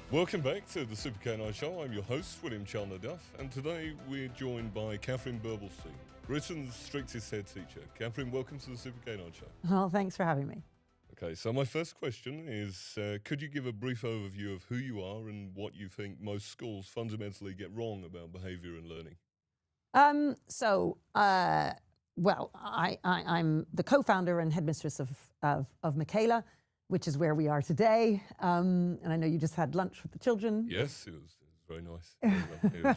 Welcome back to the Super K9 Show. I'm your host, William Chandler Duff, and today we're joined by Katharine Birbalsingh, Britain's strictest head teacher. Katharine, welcome to the Super K9 Show. Well, thanks for having me. Okay, so my first question is, could you give a brief overview of who you are and what you think most schools fundamentally get wrong about behaviour and learning? I'm the co-founder and headmistress of Michaela, which is where we are today. And I know you just had lunch with the children. Yes, it was very nice. It was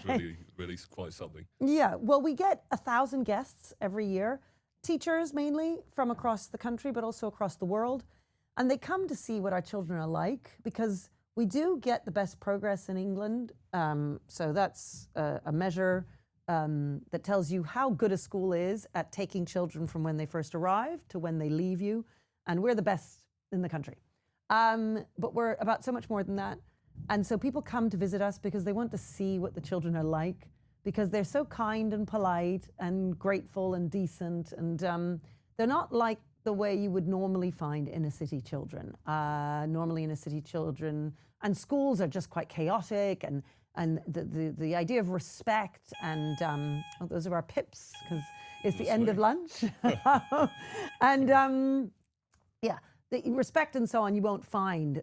really quite something. Yeah, well, we get 1,000 guests every year, teachers mainly from across the country, but also across the world. And they come to see what our children are like because we do get the best progress in England. So that's a measure that tells you how good a school is at taking children from when they first arrive to when they leave you. And we're the best in the country. But we're about so much more than that. And so people come to visit us because they want to see what the children are like, because they're so kind and polite and grateful and decent. And they're not like the way you would normally find inner city children. Normally inner city children and schools are just quite chaotic, and the idea of respect and those are our pips because it's the end of lunch. And yeah, the respect and so on you won't find.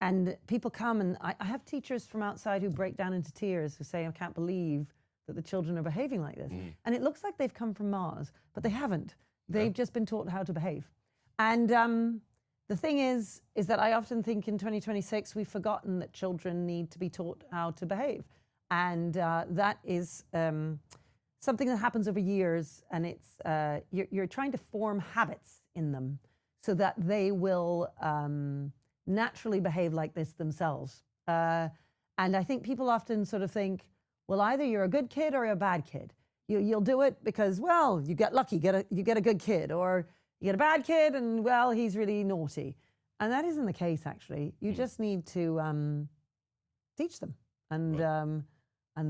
And people come, and I have teachers from outside who break down into tears, who say, I can't believe that the children are behaving like this. And it looks like they've come from Mars, but they haven't. They've just been taught how to behave. And the thing is that I often think in 2026, we've forgotten that children need to be taught how to behave. And that is something that happens over years, and it's you're trying to form habits in them so that they will naturally behave like this themselves. And I think people often sort of think, well, either you're a good kid or you're a bad kid. You'll do it because, well, you get lucky, you get a good kid, or you get a bad kid and, well, he's really naughty. And that isn't the case, actually. You just need to teach them, and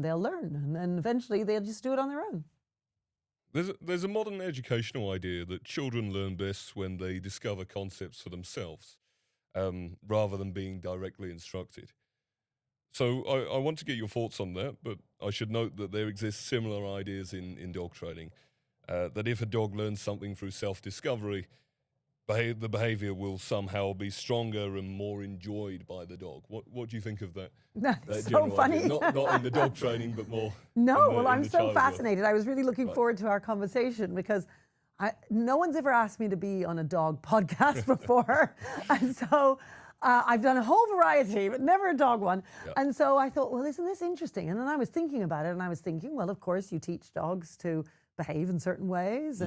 they'll learn, and then eventually they'll just do it on their own. There's a modern educational idea that children learn best when they discover concepts for themselves, rather than being directly instructed. So I want to get your thoughts on that, but I should note that there exist similar ideas in dog training, that if a dog learns something through self-discovery, the behaviour will somehow be stronger and more enjoyed by the dog. What do you think of that? That's so funny. Not in the dog training, but more. No, I'm so fascinated. I was really looking forward to our conversation because no one's ever asked me to be on a dog podcast before. And so I've done a whole variety, but never a dog one. Yep. And so I thought, well, isn't this interesting? And then I was thinking about it, and I was thinking, well, of course, you teach dogs to behave in certain ways,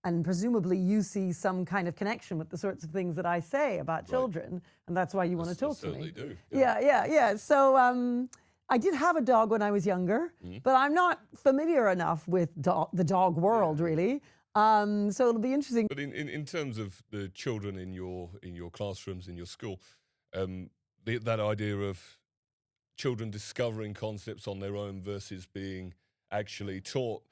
and presumably you see some kind of connection with the sorts of things that I say about children, and that's why you want to talk to me. Do. Yeah. So I did have a dog when I was younger, but I'm not familiar enough with the dog world, really. So it'll be interesting. But in terms of the children in your classrooms, in your school, that idea of children discovering concepts on their own versus being actually taught.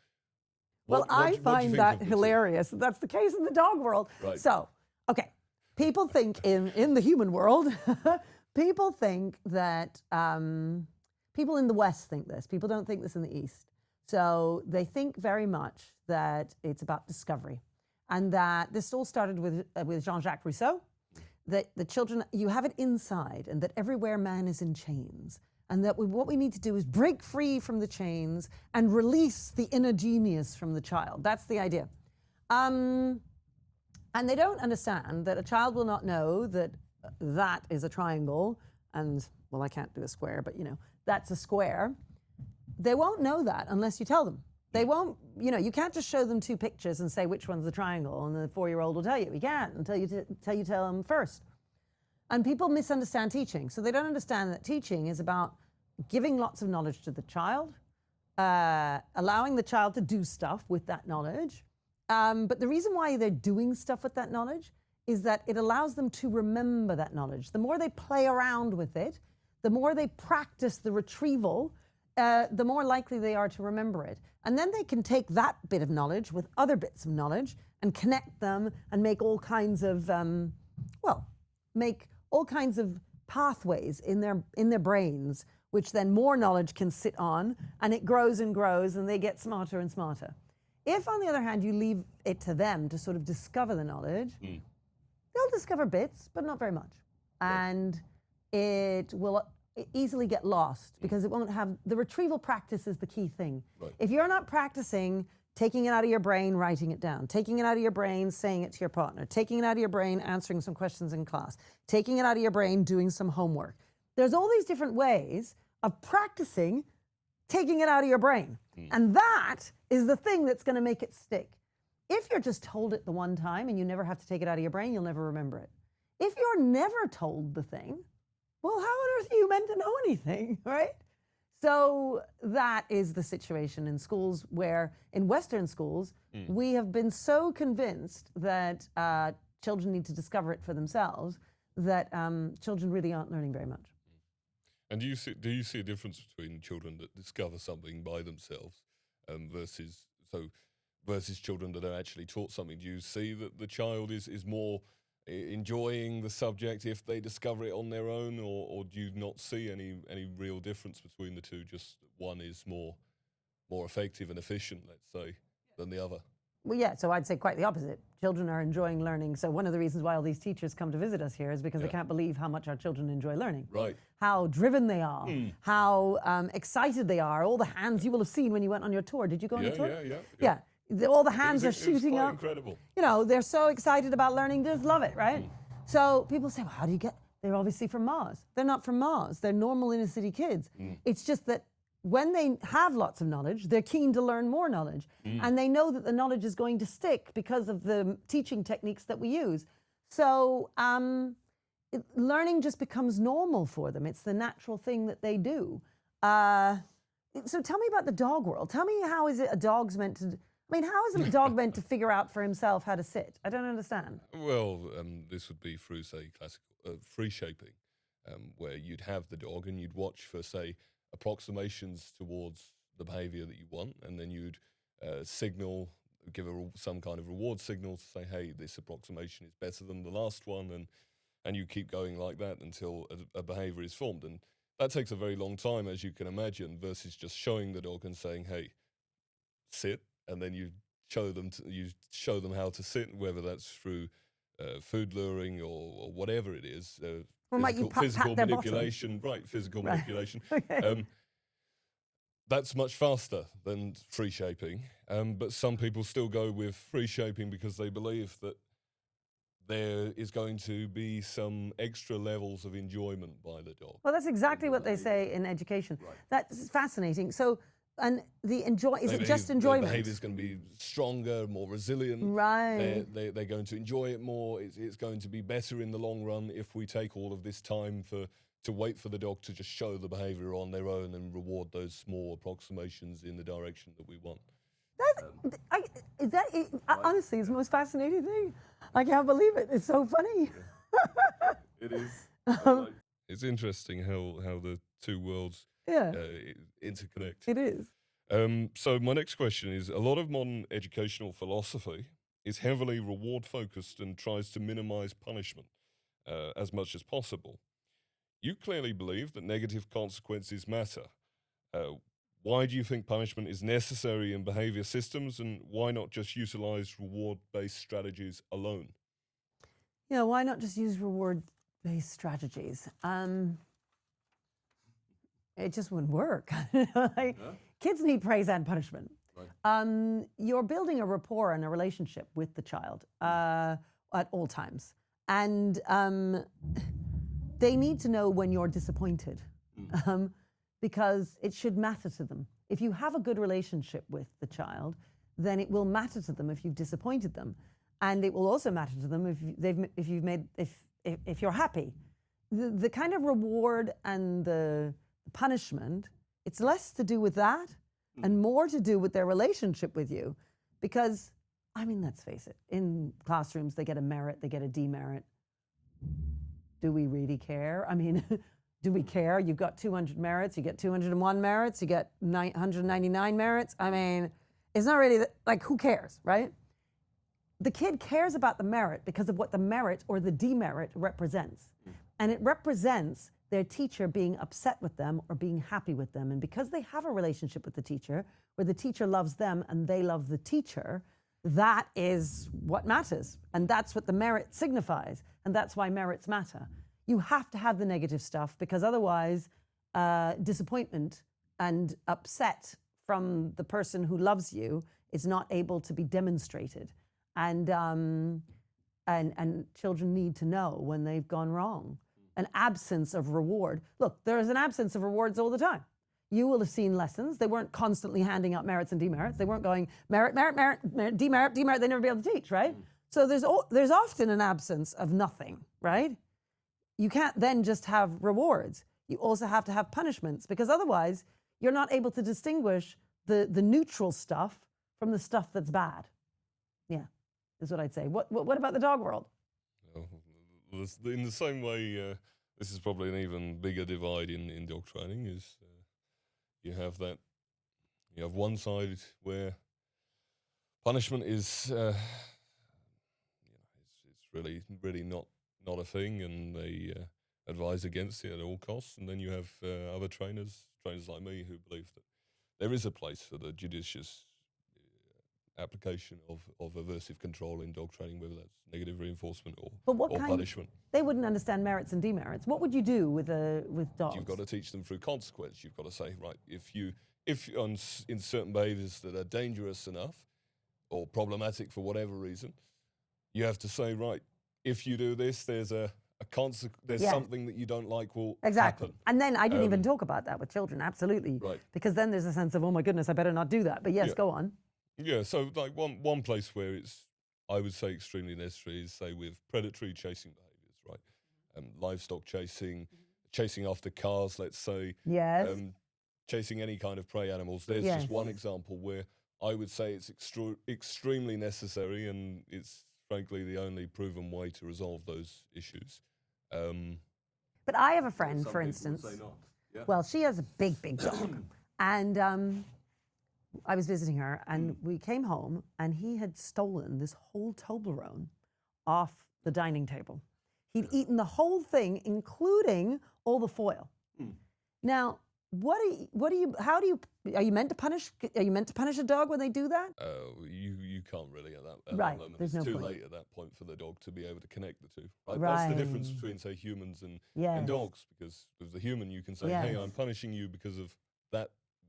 Well, I find that hilarious. That's the case in the dog world. Right. So, okay, people think in the human world, people think that, people in the West think this. People don't think this in the East. So they think very much that it's about discovery, and that this all started with Jean-Jacques Rousseau, that the children, you have it inside, and that everywhere man is in chains. And that what we need to do is break free from the chains and release the inner genius from the child. That's the idea. And they don't understand that a child will not know that that is a triangle and, well, I can't do a square, but that's a square. They won't know that unless you tell them. They won't, you can't just show them two pictures and say which one's the triangle, and the 4-year-old will tell you. You can't until you tell them first. And people misunderstand teaching. So they don't understand that teaching is about giving lots of knowledge to the child, allowing the child to do stuff with that knowledge. But the reason why they're doing stuff with that knowledge is that it allows them to remember that knowledge. The more they play around with it, the more they practice the retrieval, the more likely they are to remember it. And then they can take that bit of knowledge with other bits of knowledge and connect them and make all kinds of, pathways in their brains, which then more knowledge can sit on, and it grows and grows, and they get smarter and smarter. If, on the other hand, you leave it to them to sort of discover the knowledge, they'll discover bits, but not very much. And it will easily get lost because it won't have, the retrieval practice is the key thing. Right. If you're not practicing taking it out of your brain, writing it down, taking it out of your brain, saying it to your partner, taking it out of your brain, answering some questions in class, taking it out of your brain, doing some homework. There's all these different ways of practicing taking it out of your brain. And that is the thing that's going to make it stick. If you're just told it the one time and you never have to take it out of your brain, you'll never remember it. If you're never told the thing, well, how on earth are you meant to know anything, right? So that is the situation in schools where, in Western schools, we have been so convinced that children need to discover it for themselves that children really aren't learning very much. And do you see a difference between children that discover something by themselves versus children that are actually taught something? Do you see that the child is more enjoying the subject if they discover it on their own, or do you not see any real difference between the two? Just one is more effective and efficient, let's say, than the other. Well, yeah, so I'd say quite the opposite. Children are enjoying learning. So one of the reasons why all these teachers come to visit us here is because they can't believe how much our children enjoy learning. Right. How driven they are, how excited they are. All the hands you will have seen when you went on your tour. Did you go on a tour? Yeah. All the hands are shooting up. Incredible. You know, they're so excited about learning, just love it, right? So people say, well, how do you get, they're obviously from Mars. They're not from Mars. They're normal inner city kids. It's just that when they have lots of knowledge, they're keen to learn more knowledge. And they know that the knowledge is going to stick because of the teaching techniques that we use. So learning just becomes normal for them. It's the natural thing that they do. So tell me about the dog world. Tell me, how is it a dog's meant to, I mean, how is a dog meant to figure out for himself how to sit? I don't understand. Well, this would be through, say, classical free shaping, where you'd have the dog and you'd watch for, say, approximations towards the behavior that you want, and then you'd give some kind of reward signal to say, hey, this approximation is better than the last one, and you keep going like that until a behavior is formed. And that takes a very long time, as you can imagine, versus just showing the dog and saying, hey, sit, and then you show them how to sit, whether that's through food luring or whatever it is. Or might you physical pat manipulation, right? Physical manipulation. Okay. That's much faster than free shaping, but some people still go with free shaping because they believe that there is going to be some extra levels of enjoyment by the dog. Well, that's exactly what they say in education. Right. That's fascinating. So, and is it just enjoyment? The behavior is going to be stronger, more resilient. Right. They're going to enjoy it more. It's going to be better in the long run if we take all of this time to wait for the dog to just show the behavior on their own and reward those small approximations in the direction that we want. Honestly, it's the most fascinating thing. I can't believe it. It's so funny. It is. It's interesting how the two worlds interconnect. It is. So my next question is, a lot of modern educational philosophy is heavily reward focused and tries to minimize punishment as much as possible. You clearly believe that negative consequences matter. Why do you think punishment is necessary in behavior systems, and why not just utilize reward-based strategies alone? Yeah, why not just use reward-based strategies? It just wouldn't work. Kids need praise and punishment. Right. You're building a rapport and a relationship with the child at all times. And they need to know when you're disappointed because it should matter to them. If you have a good relationship with the child, then it will matter to them if you've disappointed them. And it will also matter to them if you're happy. The kind of reward and the punishment, it's less to do with that and more to do with their relationship with you. Because, I mean, let's face it, in classrooms, they get a merit, they get a demerit. Do we really care? I mean, do we care? You've got 200 merits, you get 201 merits, you get 199 merits. I mean, it's not really, like, who cares, right? The kid cares about the merit because of what the merit or the demerit represents. And it represents their teacher being upset with them or being happy with them. And because they have a relationship with the teacher where the teacher loves them and they love the teacher, that is what matters. And that's what the merit signifies. And that's why merits matter. You have to have the negative stuff because otherwise disappointment and upset from the person who loves you is not able to be demonstrated. And children need to know when they've gone wrong. An absence of reward. Look, there is an absence of rewards all the time. You will have seen lessons. They weren't constantly handing out merits and demerits. They weren't going merit, merit, merit, demerit, demerit. They never be able to teach, right? So there's often an absence of nothing, right? You can't then just have rewards. You also have to have punishments because otherwise you're not able to distinguish the neutral stuff from the stuff that's bad. Yeah, is what I'd say. What about the dog world? In the same way, this is probably an even bigger divide in dog training. Is you have one side where punishment is it's really not a thing, and they advise against it at all costs. And then you have other trainers like me who believe that there is a place for the judicious application of aversive control in dog training, whether that's negative reinforcement or punishment. They wouldn't understand merits and demerits. What would you do with dogs? You've got to teach them through consequence. You've got to say, right, if in certain behaviours that are dangerous enough or problematic for whatever reason, you have to say, right, if you do this, there's there's something that you don't like will happen. And then I didn't even talk about that with children, absolutely. Right. Because then there's a sense of, oh my goodness, I better not do that. But yes, go on. Yeah, so like one place where it's, I would say, extremely necessary is, say, with predatory chasing behaviours, right? Livestock chasing, chasing after cars, let's say. Yes. Chasing any kind of prey animals. There's just one example where I would say it's extremely necessary, and it's frankly the only proven way to resolve those issues. But I have a friend, for instance. Say not. Yeah. Well, she has a big dog. And I was visiting her, and we came home, and he had stolen this whole Toblerone off the dining table. He'd eaten the whole thing, including all the foil. Now, are you meant to punish a dog when they do that? You can't really at that moment. There's it's no too point. late at that point for the dog to be able to connect the two. Right? That's the difference between, say, humans and dogs, because with the human you can say, hey, I'm punishing you because of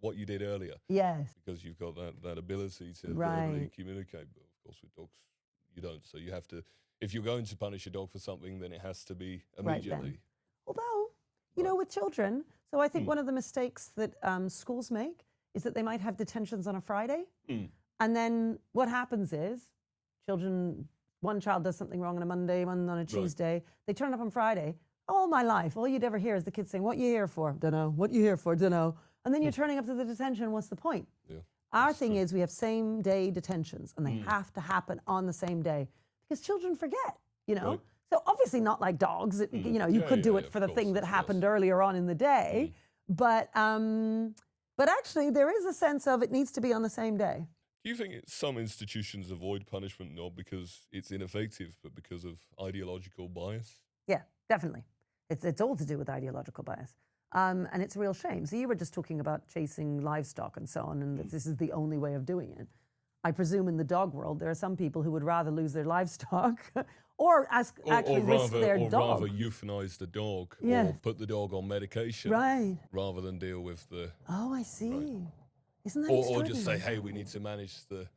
what you did earlier. Yes. Because you've got that ability to verbally communicate. But of course with dogs you don't. So you have to, if you're going to punish a dog for something, then it has to be immediately. Right. Although, you know, with children, so I think one of the mistakes that schools make is that they might have detentions on a Friday. And then what happens is one child does something wrong on a Monday, one on a Tuesday. They turn up on Friday. All my life, all you'd ever hear is the kids saying, what you here for? Dunno. What you here for? Dunno. And then you're turning up to the detention. What's the point? Yeah, our thing is we have same day detentions, and they have to happen on the same day because children forget, you know. Right. So obviously not like dogs. You know, you could do it for the thing that happened earlier on in the day, but actually there is a sense of it needs to be on the same day. Do you think some institutions avoid punishment not because it's ineffective, but because of ideological bias? Yeah, definitely. It's all to do with ideological bias. And it's a real shame. So you were just talking about chasing livestock and so on, and that this is the only way of doing it. I presume in the dog world, there are some people who would rather lose their livestock or risk their dog. Or rather euthanize the dog or put the dog on medication rather than deal with the... Oh, I see. Right. Isn't that or just say, hey, we need to manage the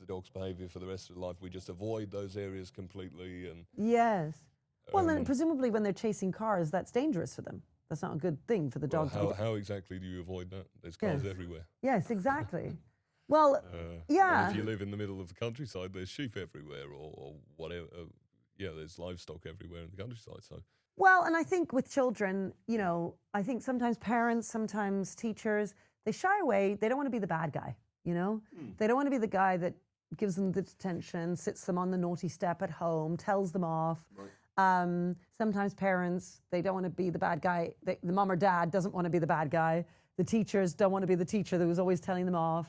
dog's behavior for the rest of the life. We just avoid those areas completely. And yes. Well, then presumably when they're chasing cars, that's dangerous for them. That's not a good thing for the dog. How exactly do you avoid that? There's cars everywhere. Yes, exactly. Well, and if you live in the middle of the countryside, there's sheep everywhere or whatever. There's livestock everywhere in the countryside. So. Well, and I think with children, you know, I think sometimes parents, sometimes teachers, they shy away. They don't want to be the bad guy, you know? They don't want to be the guy that gives them the detention, sits them on the naughty step at home, tells them off. Right. Sometimes parents, they don't want to be the bad guy. The mom or dad doesn't want to be the bad guy. The teachers don't want to be the teacher that was always telling them off,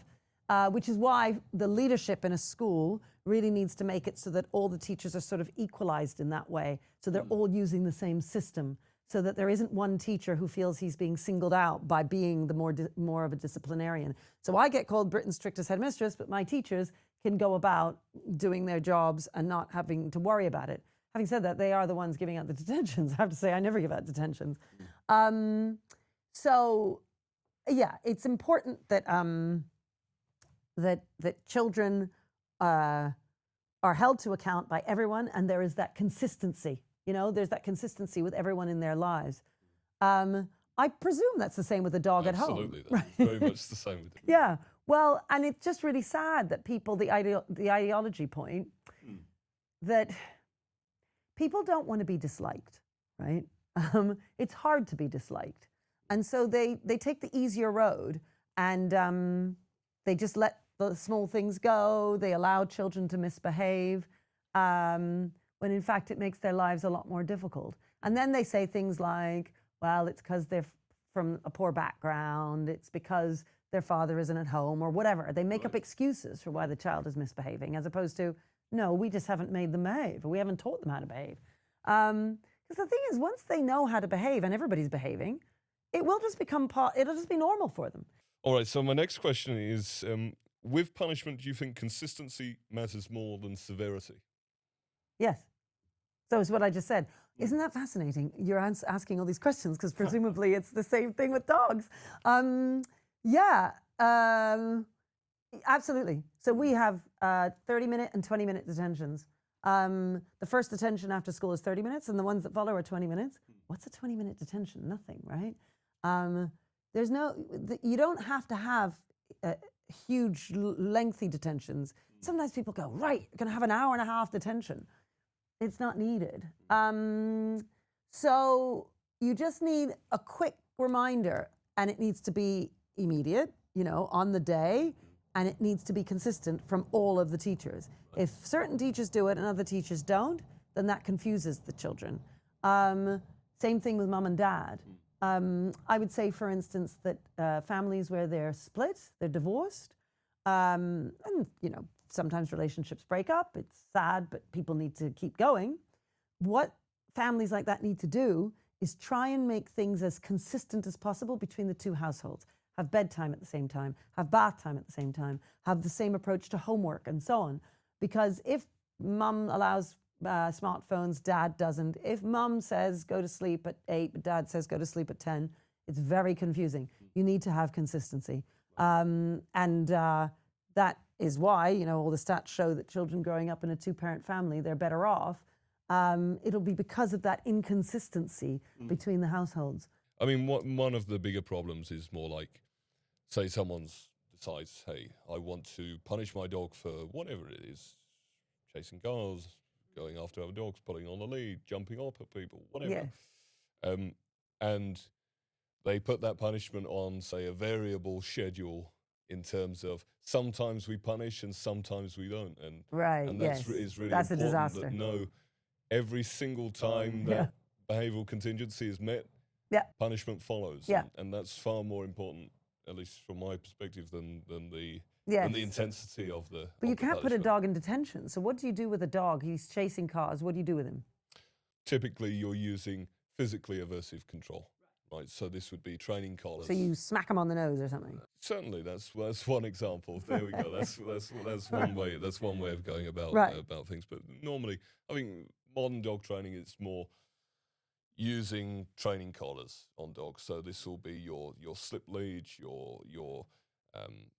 which is why the leadership in a school really needs to make it so that all the teachers are sort of equalized in that way. So they're all using the same system, so that there isn't one teacher who feels he's being singled out by being the more of a disciplinarian. So I get called Britain's strictest headmistress, but my teachers can go about doing their jobs and not having to worry about it. Having said that, they are the ones giving out the detentions. I have to say, I never give out detentions. So yeah, it's important that that children are held to account by everyone, and there is that consistency. You know, there's that consistency with everyone in their lives. I presume that's the same with a dog at home. Absolutely, that's very much the same with it. Yeah, well, and it's just really sad that people, the ideology point, that people don't want to be disliked, right? It's hard to be disliked. And so they take the easier road, and they just let the small things go. They allow children to misbehave, when in fact it makes their lives a lot more difficult. And then they say things like, well, it's because they're from a poor background, it's because their father isn't at home, or whatever. They make up excuses for why the child is misbehaving, as opposed to, no, we just haven't made them behave, or we haven't taught them how to behave. Because the thing is, once they know how to behave, and everybody's behaving, it will just become it'll just be normal for them. All right, so my next question is, with punishment, do you think consistency matters more than severity? Yes. So it's what I just said. Isn't that fascinating? You're asking all these questions because presumably it's the same thing with dogs. Yeah, absolutely. So we have 30-minute and 20-minute detentions. The first detention after school is 30 minutes, and the ones that follow are 20 minutes. What's a 20-minute detention? Nothing, right? There's you don't have to have huge, lengthy detentions. Sometimes people go, right, you're going to have an hour and a half detention. It's not needed. So you just need a quick reminder, and it needs to be immediate, you know, on the day, and it needs to be consistent from all of the teachers. If certain teachers do it and other teachers don't, then that confuses the children. Same thing with mom and dad. I would say, for instance, that families where they're split, they're divorced, and, you know, sometimes relationships break up. It's sad, but people need to keep going. What families like that need to do is try and make things as consistent as possible between the two households. Have bedtime at the same time, have bath time at the same time, have the same approach to homework, and so on. Because if mum allows smartphones, dad doesn't. If mum says go to sleep at 8, but dad says go to sleep at 10, it's very confusing. You need to have consistency. That is why, you know, all the stats show that children growing up in a two-parent family, they're better off. It'll be because of that inconsistency between the households. I mean, one of the bigger problems is more like, say someone decides, hey, I want to punish my dog for whatever it is, chasing cars, going after other dogs, pulling on the lead, jumping up at people, whatever. Yeah. And they put that punishment on, say, a variable schedule in terms of sometimes we punish and sometimes we don't. And that's is really that's important. A disaster. That no, every single time that behavioural contingency is met, punishment follows. Yeah. And that's far more important, at least from my perspective, than the intensity of the But you can't put a punishment. dog in detention. So what do you do with a dog? He's chasing cars. What do you do with him? Typically, you're using physically aversive control. Right, so this would be training collars. So you smack him on the nose or something. Certainly, that's one example. There we go. That's one way. That's one way of going about about things. But normally, I think modern dog training is more using training collars on dogs. So this will be your slip leads, your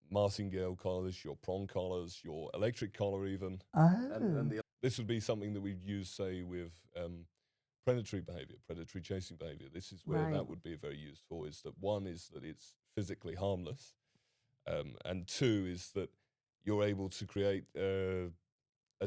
martingale collars, your prong collars, your electric collar even. And this would be something that we'd use, say, with predatory behavior, predatory chasing behavior. This is where that would be very useful, is that one is that it's physically harmless, and two is that you're able to create a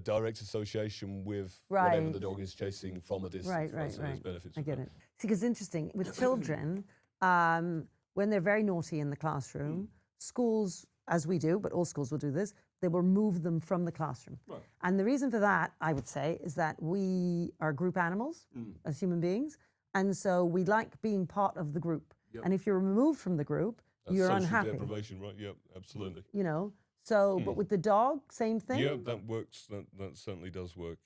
direct association with whatever the dog is chasing from a distance. Right. Benefits I get it. See, because interesting, with children, when they're very naughty in the classroom, schools, as we do, but all schools will do this, they will remove them from the classroom. Right. And the reason for that, I would say, is that we are group animals as human beings. And so we like being part of the group. Yep. And if you're removed from the group, you're social unhappy. Deprivation, right? Yeah, absolutely. You know, So, but with the dog, same thing? Yeah, that works. That certainly does work.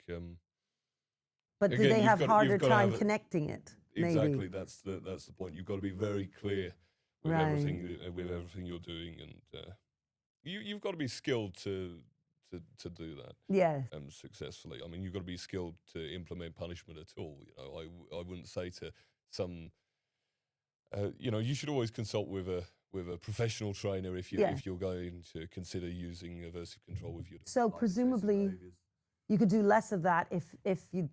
But do again, they you've have got- harder you've got to time have connecting it? Exactly. Maybe. That's the point. You've got to be very clear with Right. everything you're doing, and you've got to be skilled to do that. Yes. Successfully. I mean, you've got to be skilled to implement punishment at all. You know, I wouldn't say to some. You know, you should always consult with a professional trainer if you're going to consider using aversive control with your dog. So presumably, you could do less of that if you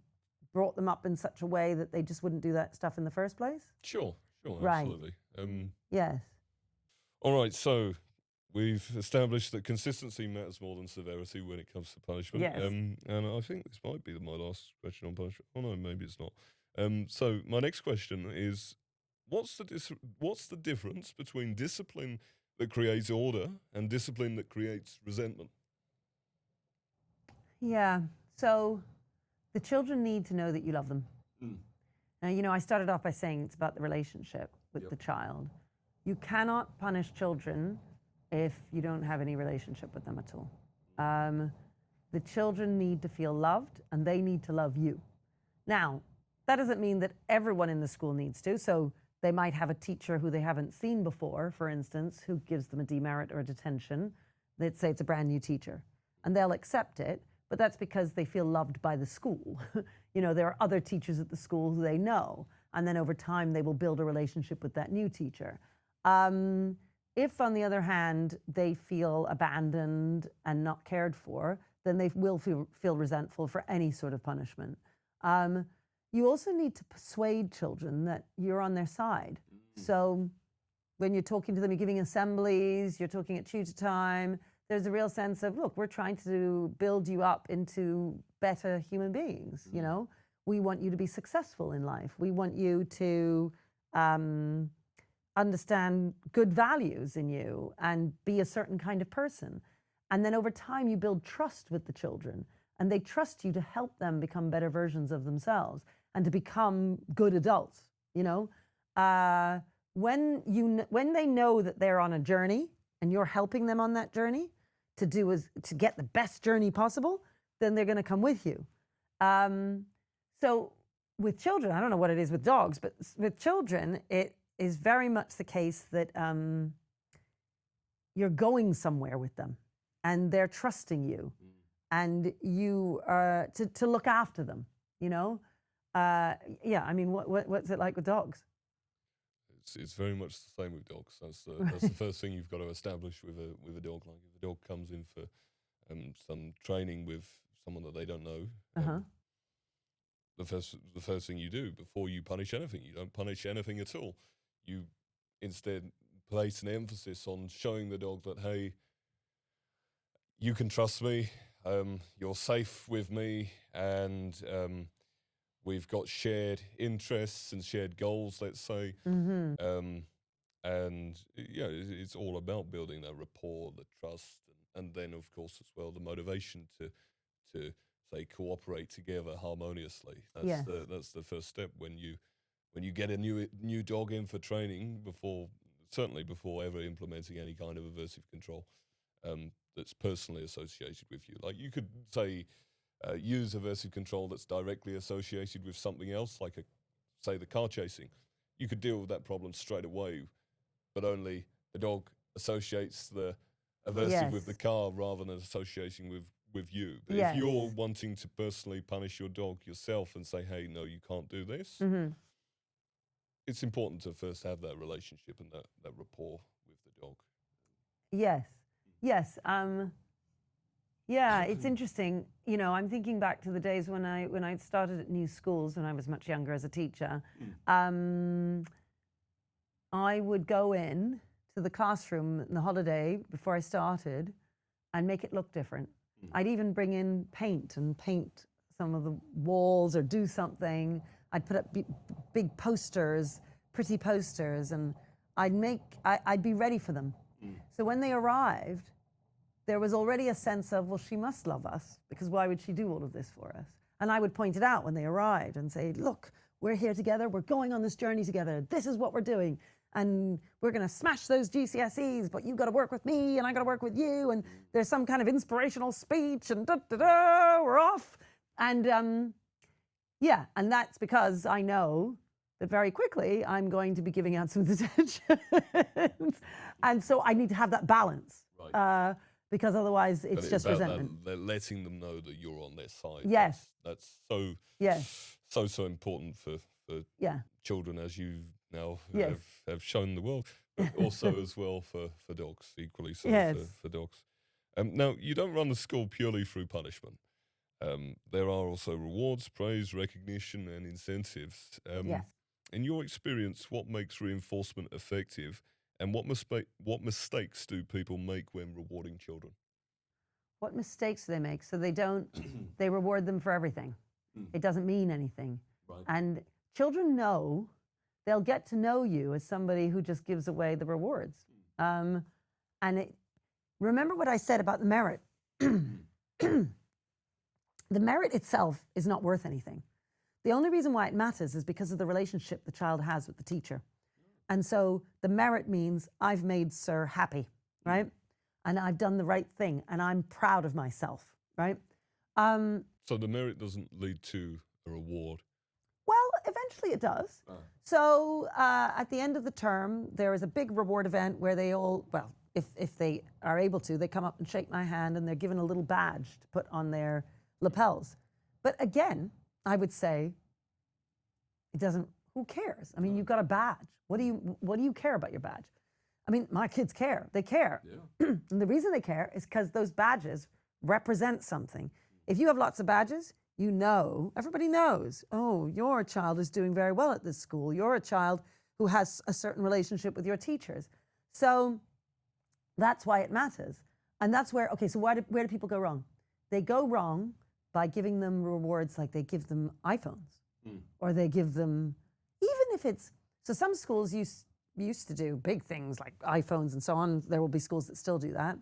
brought them up in such a way that they just wouldn't do that stuff in the first place? Sure, Right. absolutely. Yes. All right, so we've established that consistency matters more than severity when it comes to punishment. Yes. And I think this might be my last question on punishment. Oh no, maybe it's not. So my next question is, what's the difference between discipline that creates order and discipline that creates resentment? Yeah. So the children need to know that you love them. Now, you know, I started off by saying it's about the relationship with the child. You cannot punish children if you don't have any relationship with them at all. The children need to feel loved, and they need to love you. Now, that doesn't mean that everyone in the school needs to. So they might have a teacher who they haven't seen before, for instance, who gives them a demerit or a detention. Let's say it's a brand new teacher, and they'll accept it, but that's because they feel loved by the school. You know, there are other teachers at the school who they know, and then over time they will build a relationship with that new teacher. If, on the other hand, they feel abandoned and not cared for, then they will feel resentful for any sort of punishment. You also need to persuade children that you're on their side. So when you're talking to them, you're giving assemblies, you're talking at tutor time, there's a real sense of, look, we're trying to build you up into better human beings, you know? We want you to be successful in life. We want you to understand good values in you and be a certain kind of person. And then over time, you build trust with the children, and they trust you to help them become better versions of themselves and to become good adults, you know? When they know that they're on a journey and you're helping them on that journey to get the best journey possible, then they're going to come with you. So with children, I don't know what it is with dogs, but with children, it is very much the case that you're going somewhere with them and they're trusting you and you are to look after them, you know? Yeah, I mean, what's it like with dogs? It's very much the same with dogs. That's the first thing you've got to establish with a dog. Like if a dog comes in for some training with someone that they don't know, the first thing you do before you punish anything, you don't punish anything at all. You instead place an emphasis on showing the dog that, hey, you can trust me, you're safe with me, and we've got shared interests and shared goals, let's say. And yeah, it's all about building that rapport, the trust, and then of course as well the motivation to say cooperate together harmoniously. That's the first step when you get a new dog in for training, certainly before ever implementing any kind of aversive control that's personally associated with you. Like you could say use aversive control that's directly associated with something else, like say the car chasing. You could deal with that problem straight away, but only the dog associates the aversive with the car rather than associating with you. But if you're wanting to personally punish your dog yourself and say, hey, no, you can't do this, it's important to first have that relationship and that rapport with the dog. Yes. Yeah, it's interesting. You know, I'm thinking back to the days when I started at new schools when I was much younger as a teacher. I would go in to the classroom in the holiday before I started and make it look different. I'd even bring in paint and paint some of the walls or do something. I'd put up big posters, pretty posters, and I'd be ready for them. So when they arrived, there was already a sense of, well, she must love us because why would she do all of this for us? And I would point it out when they arrived and say, look, we're here together. We're going on this journey together. This is what we're doing. and we're going to smash those GCSEs, but you've got to work with me and I got to work with you, and there's some kind of inspirational speech and we're off. And yeah, and that's because I know that very quickly I'm going to be giving out some detention. And so I need to have that balance. Right. Because otherwise it's just resentment. They're letting them know that you're on their side. Yes. That's so so important for children, as you now have shown the world, but also as well for dogs, equally so for dogs. Now, you don't run the school purely through punishment. There are also rewards, praise, recognition, and incentives. In your experience, what makes reinforcement effective, and what mistakes do people make when rewarding children? What mistakes do they make? So they reward them for everything. It doesn't mean anything. Right. And children know, they'll get to know you as somebody who just gives away the rewards. Remember what I said about the merit. The merit itself is not worth anything. The only reason why it matters is because of the relationship the child has with the teacher. And so the merit means I've made sir happy, right? And I've done the right thing and I'm proud of myself, right? So the merit doesn't lead to a reward? Well, eventually it does. So at the end of the term, there is a big reward event where they all, well, if they are able to, they come up and shake my hand and they're given a little badge to put on their lapels. But again, I would say, it doesn't, who cares? I mean, you've got a badge. What do you care about your badge? I mean, my kids care. They care. Yeah. And the reason they care is because those badges represent something. If you have lots of badges, you know, everybody knows, oh, your child is doing very well at this school. You're a child who has a certain relationship with your teachers. So that's why it matters. And that's where, okay, so where do people go wrong? They go wrong by giving them rewards like they give them iPhones. Or they give them, even if it's, so some schools used to do big things like iPhones and so on. There will be schools that still do that.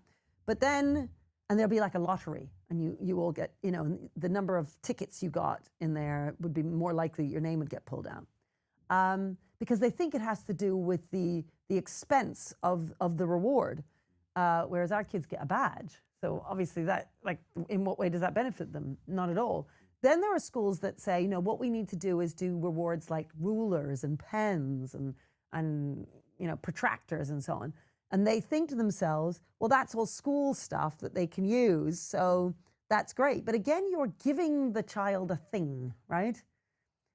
But then, and there'll be like a lottery and you all get, you know, the number of tickets you got in there would be more likely your name would get pulled out. Because they think it has to do with the expense of the reward. Whereas our kids get a badge. So obviously that, like, in what way does that benefit them? Not at all. Then there are schools that say, you know, what we need to do is do rewards like rulers and pens and you know, protractors and so on. And they think to themselves, well, that's all school stuff that they can use, so that's great. But again, you're giving the child a thing, right?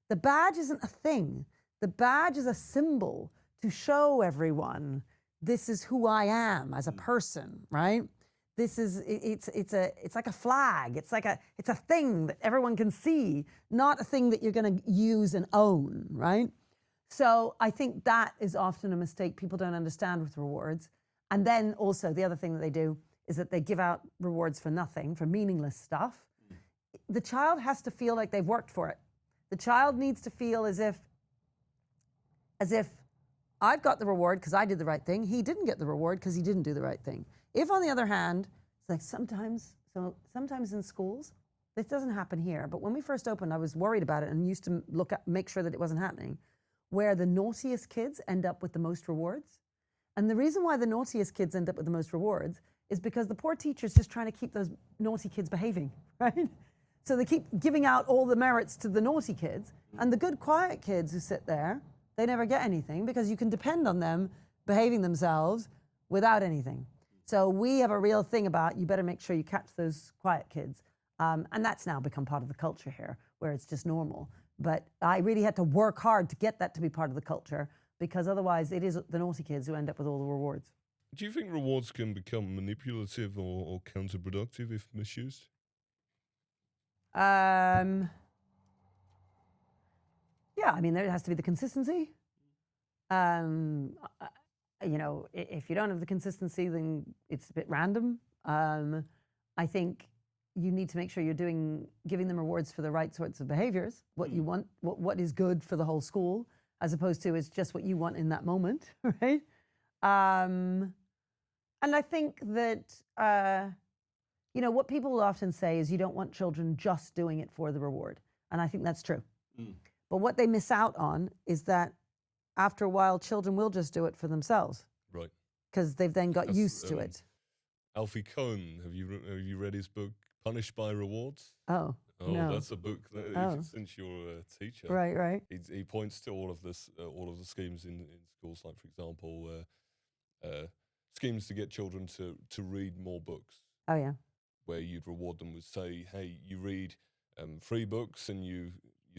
The badge isn't a thing. The badge is a symbol to show everyone, this is who I am as a person, right? This is, it's like a flag. It's a thing that everyone can see, not a thing that you're going to use and own, right? So I think that is often a mistake people don't understand with rewards. And then also the other thing that they do is that they give out rewards for nothing, for meaningless stuff. The child has to feel like they've worked for it. The child needs to feel as if I've got the reward because I did the right thing. He didn't get the reward because he didn't do the right thing. If, on the other hand, it's like sometimes in schools, this doesn't happen here, but when we first opened, I was worried about it and used to make sure that it wasn't happening, where the naughtiest kids end up with the most rewards. And the reason why the naughtiest kids end up with the most rewards is because the poor teacher's just trying to keep those naughty kids behaving, right? So they keep giving out all the merits to the naughty kids, and the good, quiet kids who sit there, they never get anything because you can depend on them behaving themselves without anything. So we have a real thing about, you better make sure you catch those quiet kids. And that's now become part of the culture here, where it's just normal. But I really had to work hard to get that to be part of the culture, because otherwise it is the naughty kids who end up with all the rewards. Do you think rewards can become manipulative or counterproductive if misused? Yeah, I mean, there has to be the consistency. You know, if you don't have the consistency, then it's a bit random. I think you need to make sure you're giving them rewards for the right sorts of behaviors, what you want, what is good for the whole school, as opposed to it's just what you want in that moment, right? And I think that, you know, what people often say is you don't want children just doing it for the reward. And I think that's true. But what they miss out on is that after a while, children will just do it for themselves Right. because they've then got That's, used to it. Alfie Kohn, have you read his book Punished by Rewards? Oh, Oh, no. that's a book that since you're a teacher, Right. he points to all of this, all of the schemes in schools, like for example, schemes to get children to read more books, Oh, yeah. where you'd reward them with, say, hey, you read 3 books and you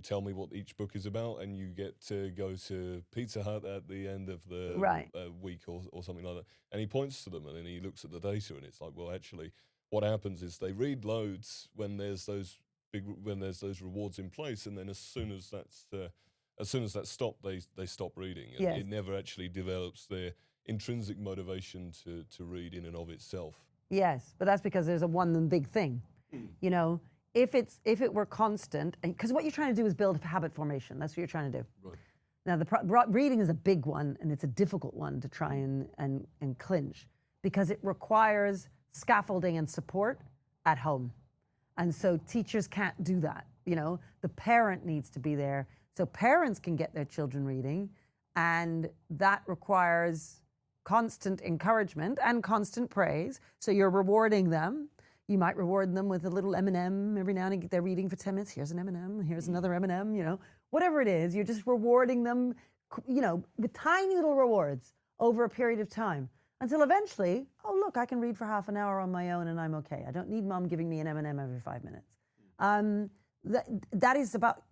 tell me what each book is about, and you get to go to Pizza Hut at the end of the Right. week or something like that. And he points to them, and then he looks at the data, and it's like, well, actually, what happens is they read loads when there's those rewards in place, and then as soon as that's stopped, they stop reading, and Yes. it never actually develops their intrinsic motivation to read in and of itself. Yes, but that's because there's a one big thing. You know, if it were constant, because what you're trying to do is build habit formation. That's what you're trying to do. Right. Now, reading is a big one, and it's a difficult one to try and clinch because it requires scaffolding and support at home. And so teachers can't do that. You know, the parent needs to be there so parents can get their children reading, and that requires constant encouragement and constant praise. So you're rewarding them. You might reward them with a little M&M every now and again. They're reading for 10 minutes. Here's an M&M. Here's another M&M. You know, whatever it is, you're just rewarding them, you know, with tiny little rewards over a period of time until eventually, oh, look, I can read for half an hour on my own and I'm okay. I don't need mom giving me an M&M every 5 minutes. That is about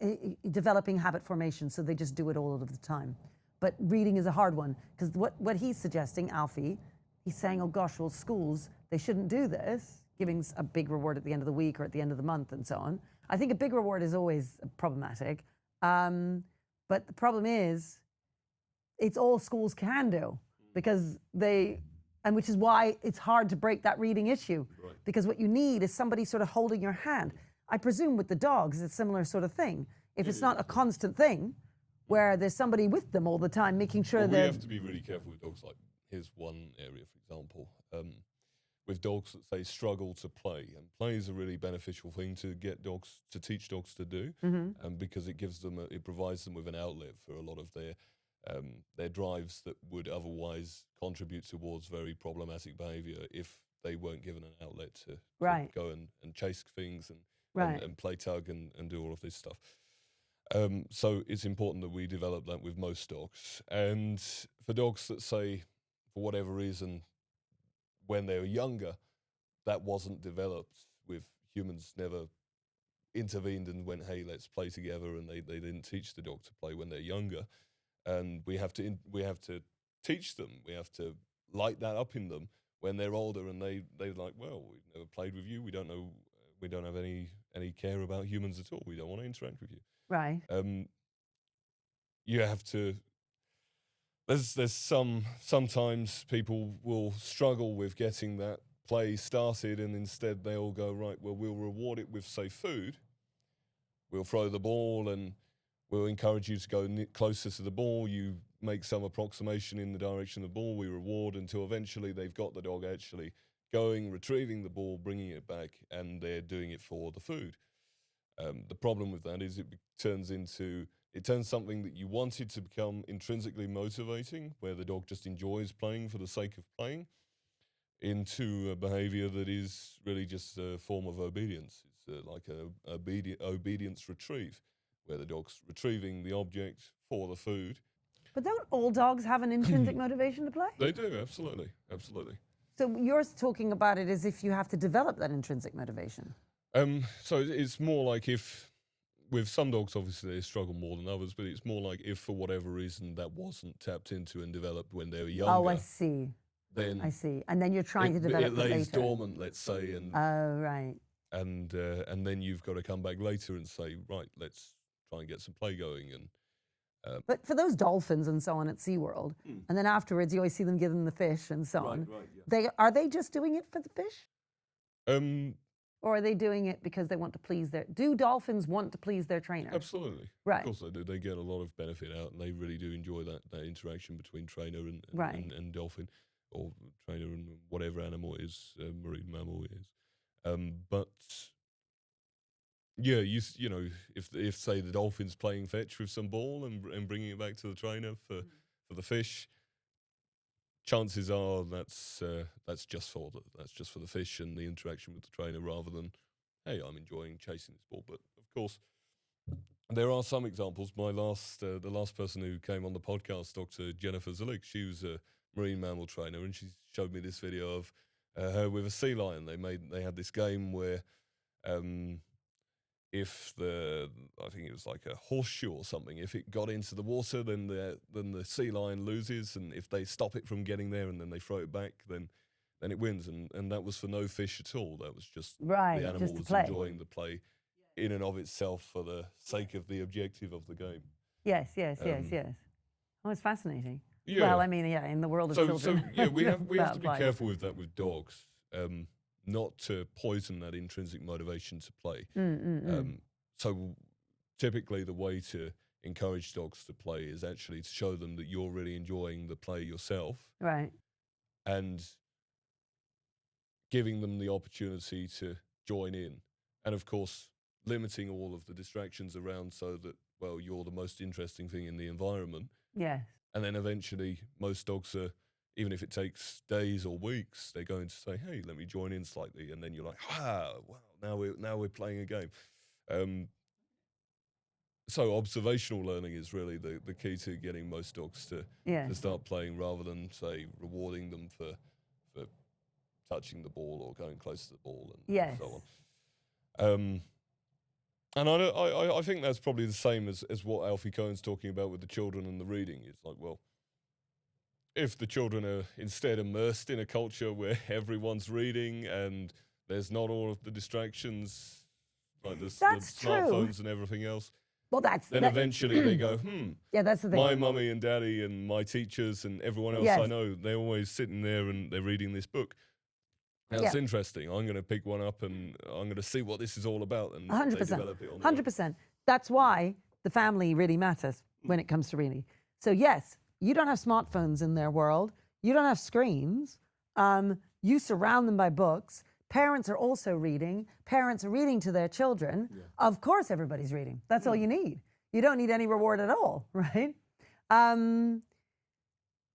developing habit formation, so they just do it all of the time. But reading is a hard one, because what he's suggesting, Alfie, he's saying, oh gosh, well, schools, they shouldn't do this, giving a big reward at the end of the week or at the end of the month and so on. I think a big reward is always problematic. But the problem is, it's all schools can do, because which is why it's hard to break that reading issue. Right. Because what you need is somebody sort of holding your hand. I presume with the dogs, it's a similar sort of thing. If it's not a constant thing, where there's somebody with them all the time, making sure we that... have to be really careful with dogs. Like, here's one area, for example. With dogs that, say, struggle to play. And play is a really beneficial thing to teach dogs to do, because it provides them with an outlet for a lot of their drives that would otherwise contribute towards very problematic behaviour if they weren't given an outlet to go and chase things and play tug and do all of this stuff. So it's important that we develop that with most dogs. And for dogs that, say, for whatever reason, when they were younger, that wasn't developed, with humans never intervened and went, hey, let's play together, and they didn't teach the dog to play when they're younger. And we have to teach them. We have to light that up in them when they're older, and they're like, well, we've never played with you. We don't know. We don't have any care about humans at all. We don't want to interact with you. Right. You have to. There's sometimes people will struggle with getting that play started, and instead they'll go, right, well, we'll reward it with, say, food. We'll throw the ball, and we'll encourage you to go closer to the ball. You make some approximation in the direction of the ball. We reward until eventually they've got the dog actually going, retrieving the ball, bringing it back, and they're doing it for the food. The problem with that is it turns something that you wanted to become intrinsically motivating, where the dog just enjoys playing for the sake of playing, into a behaviour that is really just a form of obedience. It's like a obedience retrieve, where the dog's retrieving the object for the food. But don't all dogs have an intrinsic motivation to play? They do, absolutely. So you're talking about it as if you have to develop that intrinsic motivation. So it's more like with some dogs, obviously, they struggle more than others, but it's more like if for whatever reason that wasn't tapped into and developed when they were younger. Oh, I see. Then I see. And then you're trying to develop it later. It lays dormant, let's say. Right. And then you've got to come back later and say, right, let's try and get some play going. But for those dolphins and so on at SeaWorld, and then afterwards you always see them give them the fish and so on. Right, yeah. Are they just doing it for the fish? Or are they doing it because they want to please do dolphins want to please their trainer? Absolutely. Right. Of course they do. They get a lot of benefit out, and they really do enjoy that interaction between trainer and dolphin, or trainer and whatever animal it is, marine mammal it is. But Yeah, you know, if say the dolphin's playing fetch with some ball and bringing it back to the trainer for the fish, chances are that's just for the fish and the interaction with the trainer, rather than, hey, I'm enjoying chasing this ball. But of course, there are some examples. The last person who came on the podcast, Dr. Jennifer Zillig, she was a marine mammal trainer, and she showed me this video of her with a sea lion. They had this game where if I think it was like a horseshoe or something, if it got into the water, then the sea lion loses, and if they stop it from getting there and then they throw it back, then it wins. And that was for no fish at all. That was just Right, the animal just to was play. enjoying the play in and of itself for the sake of the objective of the game. Yes. Oh, it's fascinating. Yeah. Well, I mean, yeah, in the world of children. So yeah, we have to be applies. careful with that with dogs, not to poison that intrinsic motivation to play. So typically, the way to encourage dogs to play is actually to show them that you're really enjoying the play yourself, Right. and giving them the opportunity to join in, and of course, limiting all of the distractions around so that, well, you're the most interesting thing in the environment. Yes. And then eventually, most dogs are, even if it takes days or weeks, they're going to say, "Hey, let me join in slightly," and then you're like, "Wow, now we're playing a game." So observational learning is really the key to getting most dogs to start playing, rather than, say, rewarding them for touching the ball or going close to the ball and so on. And I think that's probably the same as what Alfie Cohen's talking about with the children and the reading. It's like, well, if the children are instead immersed in a culture where everyone's reading and there's not all of the distractions, like the smartphones and everything else, well, then eventually they go, yeah, that's the thing. My mummy and daddy and my teachers and everyone else I know, they're always sitting there and they're reading this book. That's interesting. I'm going to pick one up and I'm going to see what this is all about. And 100%. they develop it on their own. 100%. That's why the family really matters when it comes to reading. So yes, you don't have smartphones in their world. You don't have screens. You surround them by books. Parents are also reading. Parents are reading to their children. Yeah. Of course, everybody's reading. That's all you need. You don't need any reward at all, right?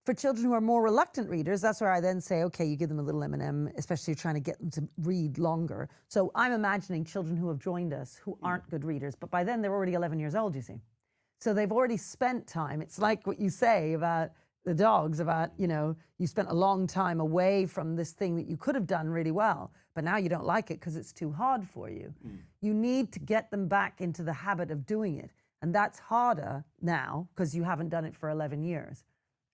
For children who are more reluctant readers, that's where I then say, okay, you give them a little M&M, especially if you're trying to get them to read longer. So I'm imagining children who have joined us who aren't good readers, but by then they're already 11 years old, you see. So they've already spent time. It's like what you say about the dogs, about, you spent a long time away from this thing that you could have done really well, but now you don't like it because it's too hard for you. You need to get them back into the habit of doing it. And that's harder now because you haven't done it for 11 years.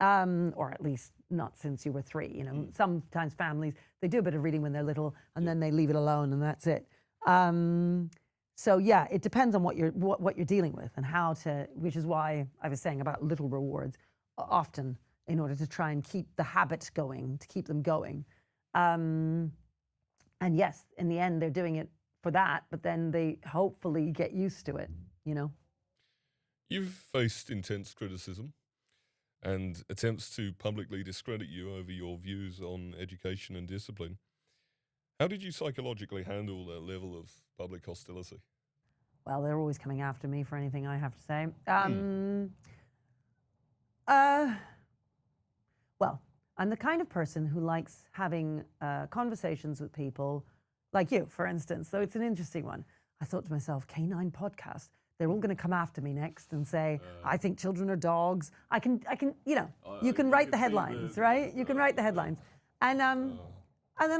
Or at least not since you were 3. Sometimes families, they do a bit of reading when they're little and then they leave it alone and that's it. So yeah, it depends on what you're dealing with and how to, which is why I was saying about little rewards often in order to try and keep the habit going, to keep them going. And yes, in the end, they're doing it for that, but then they hopefully get used to it, You've faced intense criticism and attempts to publicly discredit you over your views on education and discipline. How did you psychologically handle that level of public hostility? Well, they're always coming after me for anything I have to say. Well, I'm the kind of person who likes having conversations with people, like you, for instance. So it's an interesting one. I thought to myself, Canine podcast. They're all going to come after me next and say, I think children are dogs. I can, you can write the headlines, right? You can write the headlines. And then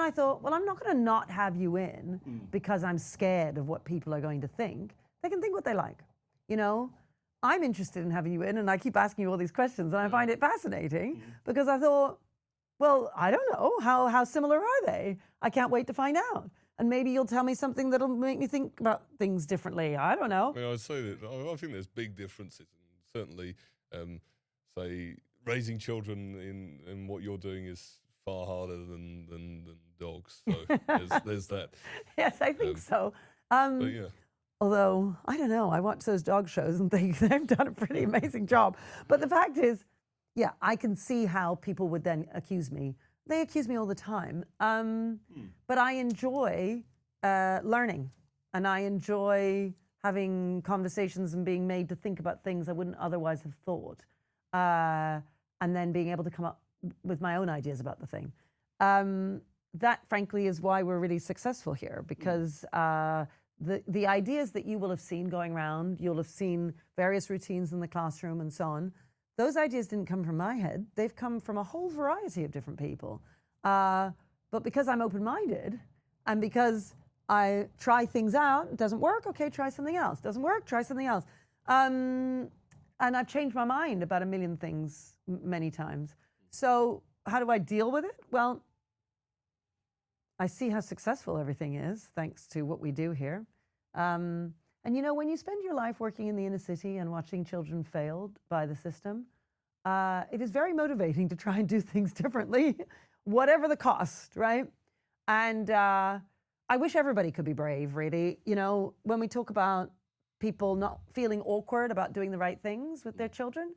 I thought, well, I'm not going to not have you in because I'm scared of what people are going to think. They can think what they like. I'm interested in having you in, and I keep asking you all these questions, and I find it fascinating because I thought, well, I don't know, how similar are they? I can't wait to find out. And maybe you'll tell me something that'll make me think about things differently. I don't know. I mean, I'd say that I think there's big differences. And certainly, say, raising children in what you're doing is far harder than dogs. So there's that. Yes, I think so. But yeah. Although, I don't know, I watch those dog shows and think they've done a pretty amazing job. But the fact is, yeah, I can see how people would then accuse me. They accuse me all the time. But I enjoy learning. and I enjoy having conversations and being made to think about things I wouldn't otherwise have thought, and then being able to come up with my own ideas about the thing. That, frankly, is why we're really successful here, because the ideas that you will have seen going around, you'll have seen various routines in the classroom and so on. Those ideas didn't come from my head. They've come from a whole variety of different people. But because I'm open-minded, and because I try things out, it doesn't work, okay, try something else. Doesn't work, try something else. And I've changed my mind about a million things many times. So how do I deal with it? Well, I see how successful everything is, thanks to what we do here. And you know, when you spend your life working in the inner city and watching children failed by the system, it is very motivating to try and do things differently, whatever the cost, right? And I wish everybody could be brave, really. You know, when we talk about people not feeling awkward about doing the right things with their children,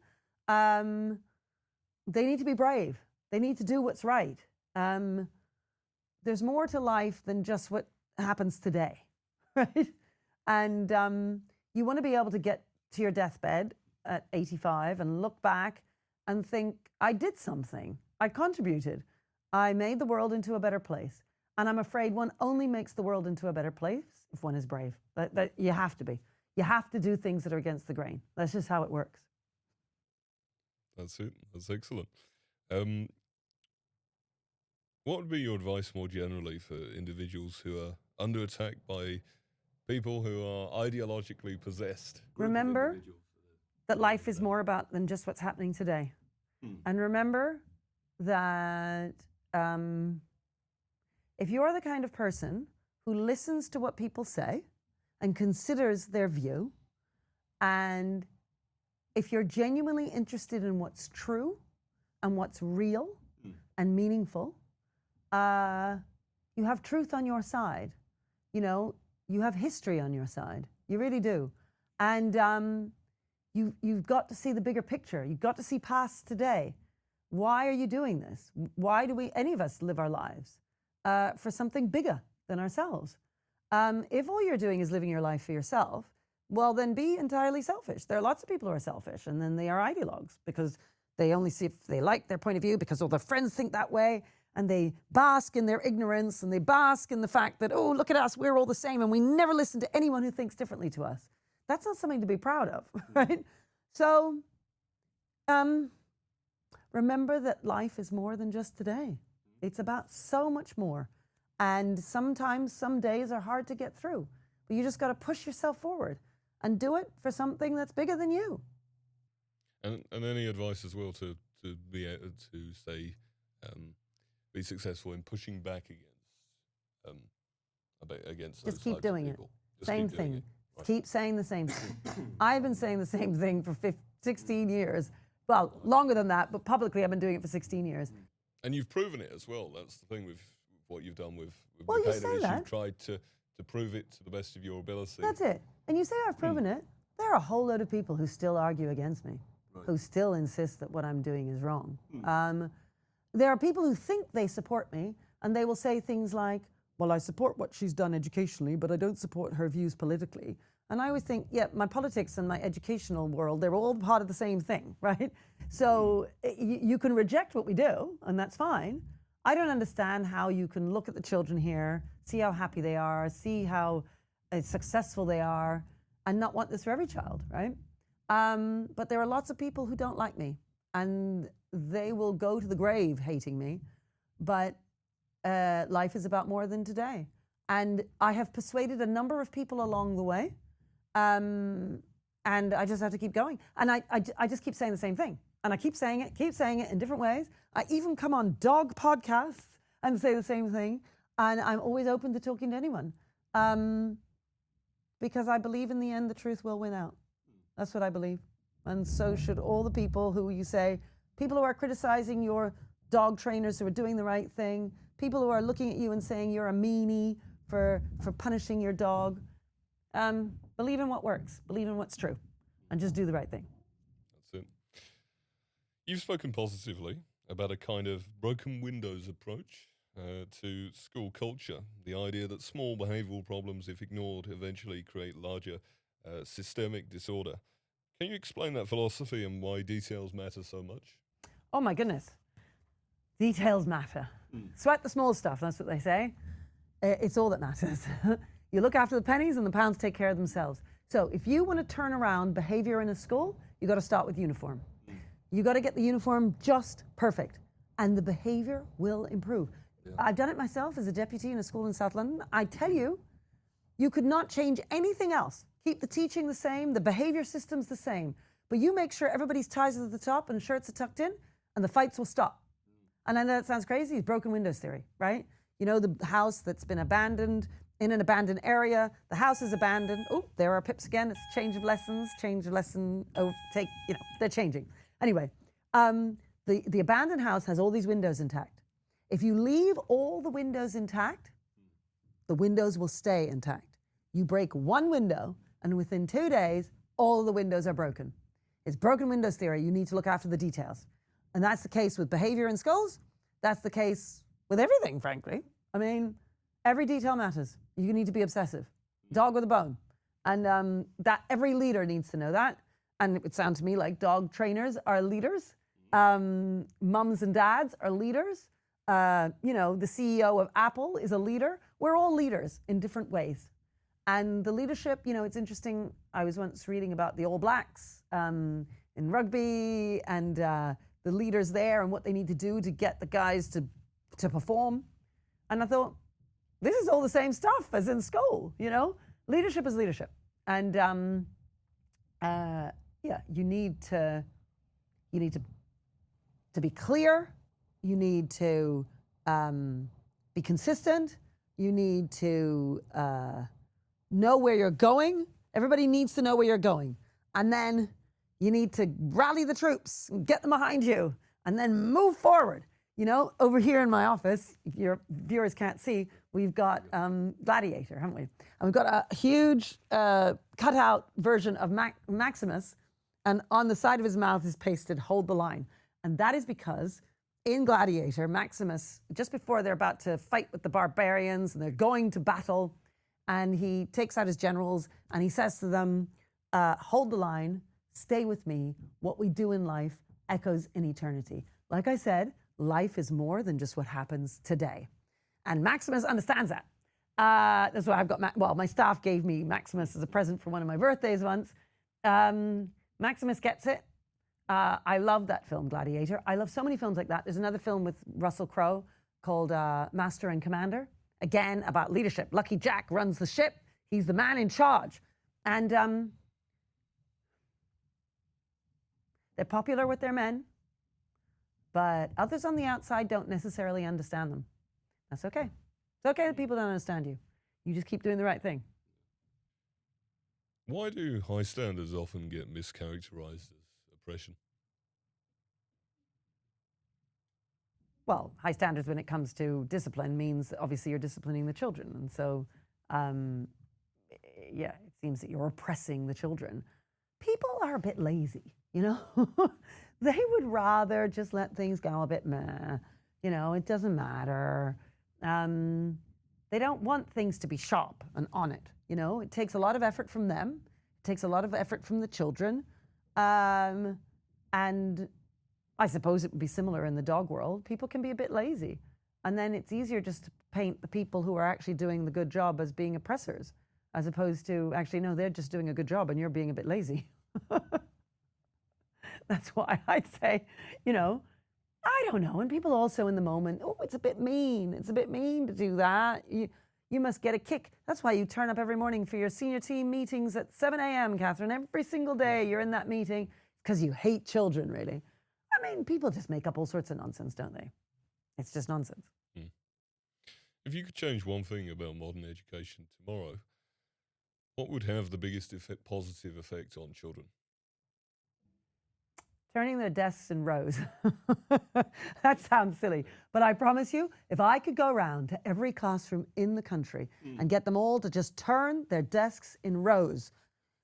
they need to be brave. They need to do what's right. There's more to life than just what happens today, right? And you want to be able to get to your deathbed at 85 and look back and think, I did something. I contributed. I made the world into a better place. And I'm afraid one only makes the world into a better place if one is brave. That you have to be. You have to do things that are against the grain. That's just how it works. That's it. That's excellent. What would be your advice more generally for individuals who are under attack by people who are ideologically possessed? Remember that life is more about than just what's happening today. And remember that if you're the kind of person who listens to what people say and considers their view, and if you're genuinely interested in what's true and what's real and meaningful, you have truth on your side. You know, you have history on your side. You really do. And you've got to see the bigger picture. You've got to see past today. Why are you doing this? Why do any of us live our lives? For something bigger than ourselves. If all you're doing is living your life for yourself, well, then be entirely selfish. There are lots of people who are selfish, and then they are ideologues because they only see if they like their point of view because all their friends think that way, and they bask in their ignorance, and they bask in the fact that, oh, look at us, we're all the same, and we never listen to anyone who thinks differently to us. That's not something to be proud of, right? So remember that life is more than just today. It's about so much more. And sometimes some days are hard to get through, but you just got to push yourself forward and do it for something that's bigger than you. And any advice as well to be able to say, be successful in pushing back against those Just keep types of doing it. people. Same thing. Right. Keep saying the same thing. I've been saying the same thing for 16 years. Well, longer than that, but publicly I've been doing it for 16 years. And you've proven it as well. That's the thing with what you've done with well, you Makeda, say that. You've tried to prove it to the best of your ability. That's it. And you say I've proven it. There are a whole load of people who still argue against me, who still insist that what I'm doing is wrong. There are people who think they support me, and they will say things like, well, I support what she's done educationally, but I don't support her views politically. And I always think, yeah, my politics and my educational world, they're all part of the same thing, right? So you can reject what we do, and that's fine. I don't understand how you can look at the children here, see how happy they are, see how successful they are, and not want this for every child, right? But there are lots of people who don't like me, and they will go to the grave hating me. But life is about more than today. And I have persuaded a number of people along the way, and I just have to keep going. And I just keep saying the same thing. And I keep saying it in different ways. I even come on dog podcasts and say the same thing. And I'm always open to talking to anyone. Because I believe in the end, the truth will win out. That's what I believe. And so should all the people who you say, people who are criticizing your dog trainers who are doing the right thing, people who are looking at you and saying you're a meanie for punishing your dog. Believe in what works, believe in what's true, and just do the right thing. That's it. You've spoken positively about a kind of broken windows approach to school culture. The idea that small behavioural problems, if ignored, eventually create larger systemic disorder. Can you explain that philosophy and why details matter so much? Oh my goodness. Details matter. Sweat the small stuff, that's what they say. It's all that matters. You look after the pennies and the pounds take care of themselves. So if you want to turn around behavior in a school, you got to start with uniform. You got to get the uniform just perfect, and the behavior will improve. Yeah. I've done it myself as a deputy in a school in South London. I tell you, you could not change anything else. Keep the teaching the same, the behavior system's the same, but you make sure everybody's ties are at the top and shirts are tucked in, and the fights will stop. And I know that sounds crazy, it's broken windows theory, right? You know, the house that's been abandoned, in an abandoned area, the house is abandoned. Oh, there are pips again, it's change of lessons, they're changing. Anyway, the abandoned house has all these windows intact. If you leave all the windows intact, the windows will stay intact. You break one window, and within 2 days, all of the windows are broken. It's broken windows theory. You need to look after the details. And that's the case with behavior in schools. That's the case with everything, frankly. I mean, every detail matters. You need to be obsessive. Dog with a bone. And that every leader needs to know that. And it would sound to me like dog trainers are leaders. Mums and dads are leaders. The CEO of Apple is a leader. We're all leaders in different ways. And the leadership, it's interesting. I was once reading about the All Blacks in rugby and the leaders there and what they need to do to get the guys to perform. And I thought, this is all the same stuff as in school, Leadership is leadership. And you need to be clear. You need to be consistent. You need to know where you're going. Everybody needs to know where you're going. And then you need to rally the troops and get them behind you and then move forward. Over here in my office, your viewers can't see, we've got Gladiator, haven't we? And we've got a huge cutout version of Maximus, and on the side of his mouth is pasted, "Hold the line." And that is because in Gladiator, Maximus, just before they're about to fight with the barbarians and they're going to battle, and he takes out his generals and he says to them, hold the line, stay with me. What we do in life echoes in eternity. Like I said, life is more than just what happens today. And Maximus understands that. That's why I've got, my staff gave me Maximus as a present for one of my birthdays once. Maximus gets it. I love that film, Gladiator. I love so many films like that. There's another film with Russell Crowe called Master and Commander. Again, about leadership. Lucky Jack runs the ship. He's the man in charge. And they're popular with their men, but others on the outside don't necessarily understand them. That's okay. It's okay that people don't understand you. You just keep doing the right thing. Why do high standards often get mischaracterized as oppression? Well, high standards when it comes to discipline means that obviously you're disciplining the children. And so, it seems that you're oppressing the children. People are a bit lazy, They would rather just let things go a bit meh. It doesn't matter. They don't want things to be sharp and on it. It takes a lot of effort from them. It takes a lot of effort from the children. And I suppose it would be similar in the dog world. People can be a bit lazy. And then it's easier just to paint the people who are actually doing the good job as being oppressors, as opposed to actually, no, they're just doing a good job and you're being a bit lazy. That's why I'd say, I don't know. And people also in the moment, oh, it's a bit mean. It's a bit mean to do that. You must get a kick. That's why you turn up every morning for your senior team meetings at 7 a.m., Katharine. Every single day you're in that meeting because you hate children, really. I mean, people just make up all sorts of nonsense, don't they? It's just nonsense. If you could change one thing about modern education tomorrow, what would have the biggest positive effect on children? Turning their desks in rows. That sounds silly. But I promise you, if I could go around to every classroom in the country and get them all to just turn their desks in rows.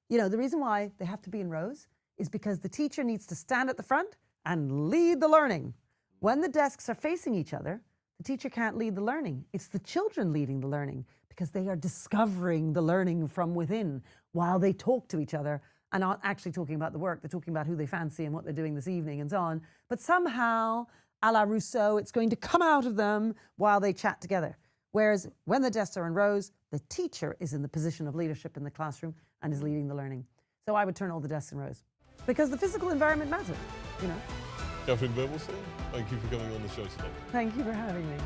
The reason why they have to be in rows is because the teacher needs to stand at the front and lead the learning. When the desks are facing each other, The teacher can't lead the learning. It's the children leading the learning because they are discovering the learning from within while they talk to each other and not actually talking about the work. They're talking about who they fancy and what they're doing this evening and so on. But somehow, a la Rousseau, it's going to come out of them while they chat together. Whereas when the desks are in rows, the teacher is in the position of leadership in the classroom and is leading the learning. So I would turn all the desks in rows because the physical environment matters, you know. Katharine Birbalsingh, thank you for coming on the show today. Thank you for having me.